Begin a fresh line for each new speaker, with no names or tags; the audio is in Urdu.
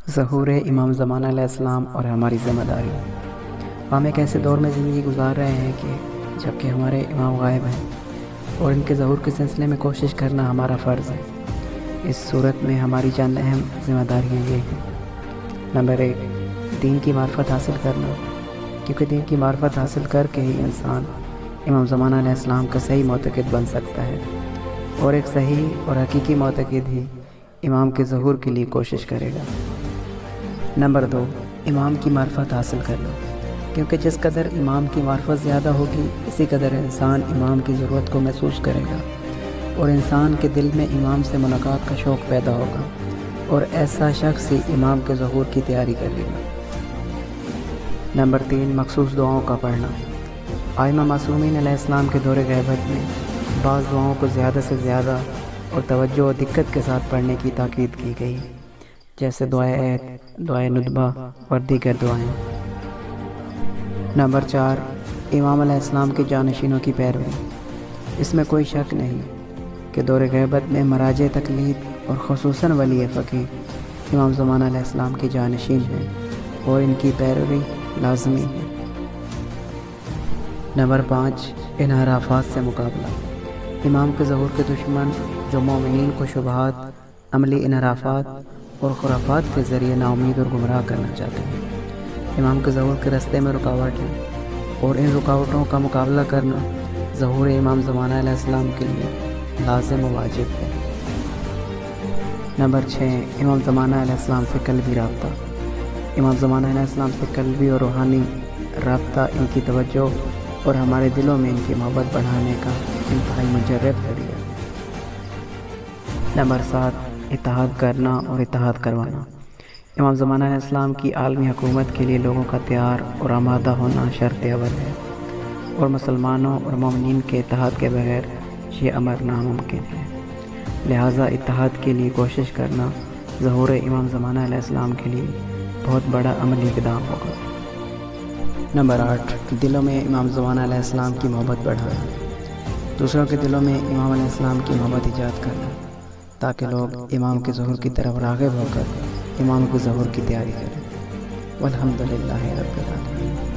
ظہور امام زمانہ علیہ السلام اور ہماری ذمہ داری۔ ہم ایک ایسے دور میں زندگی گزار رہے ہیں کہ جب کہ ہمارے امام غائب ہیں اور ان کے ظہور کے سلسلے میں کوشش کرنا ہمارا فرض ہے۔ اس صورت میں ہماری چند اہم ذمہ داریاں یہ ہیں۔ نمبر 1، دین کی معرفت حاصل کرنا، کیونکہ دین کی معرفت حاصل کر کے ہی انسان امام زمانہ علیہ السلام کا صحیح معتقد بن سکتا ہے، اور ایک صحیح اور حقیقی معتقد ہی امام کے ظہور کے لیے کوشش کرے گا۔ نمبر 2، امام کی معرفت حاصل کرنا، کیونکہ جس قدر امام کی معرفت زیادہ ہوگی اسی قدر انسان امام کی ضرورت کو محسوس کرے گا، اور انسان کے دل میں امام سے ملاقات کا شوق پیدا ہوگا، اور ایسا شخص ہی امام کے ظہور کی تیاری کرے گا۔ نمبر 3، مخصوص دعاؤں کا پڑھنا۔ ائمہ معصومین علیہ السلام کے دور غیبت میں بعض دعاؤں کو زیادہ سے زیادہ اور توجہ و دقت کے ساتھ پڑھنے کی تاکید کی گئی، جیسے دعائے عید، دعائے ندبہ اور دیگر دعائیں۔ نمبر 4، امام علیہ السلام کے جانشینوں کی پیروی۔ اس میں کوئی شک نہیں کہ دور غیبت میں مراجع تقلید اور خصوصاً ولی فقیہ امام زمانہ علیہ السلام کے جانشین ہیں، اور ان کی پیروی لازمی ہے۔ نمبر 5، انحرافات سے مقابلہ۔ امام کے ظہور کے دشمن جو مومنین کو شبہات، عملی انحرافات اور خرافات کے ذریعے نا امید اور گمراہ کرنا چاہتے ہیں، امام کے ظہور کے راستے میں رکاوٹ ہیں، اور ان رکاوٹوں کا مقابلہ کرنا ظہور امام زمانہ علیہ السلام کے لیے لازم و واجب ہے۔ نمبر 6، امام زمانہ علیہ السلام سے قلبی رابطہ۔ امام زمانہ علیہ السلام سے قلبی اور روحانی رابطہ ان کی توجہ اور ہمارے دلوں میں ان کی محبت بڑھانے کا انتہائی مجرب ذریعہ۔ نمبر 7، اتحاد کرنا اور اتحاد کروانا۔ امام زمانہ علیہ السلام کی عالمی حکومت کے لیے لوگوں کا تیار اور آمادہ ہونا شرط اول ہے، اور مسلمانوں اور مومنین کے اتحاد کے بغیر یہ امر ناممکن ہے۔ لہٰذا اتحاد کے لیے کوشش کرنا ظہور امام زمانہ علیہ السلام کے لیے بہت بڑا عملی اقدام ہوگا۔ نمبر 8، دلوں میں امام زمانہ علیہ السلام کی محبت بڑھانا۔ دوسروں کے دلوں میں امام علیہ السلام کی محبت ایجاد کرنا، تاکہ لوگ امام کے ظہور کی طرف راغب ہو کر امام کے ظہور کی تیاری کریں۔ والحمدللہ رب العالمین۔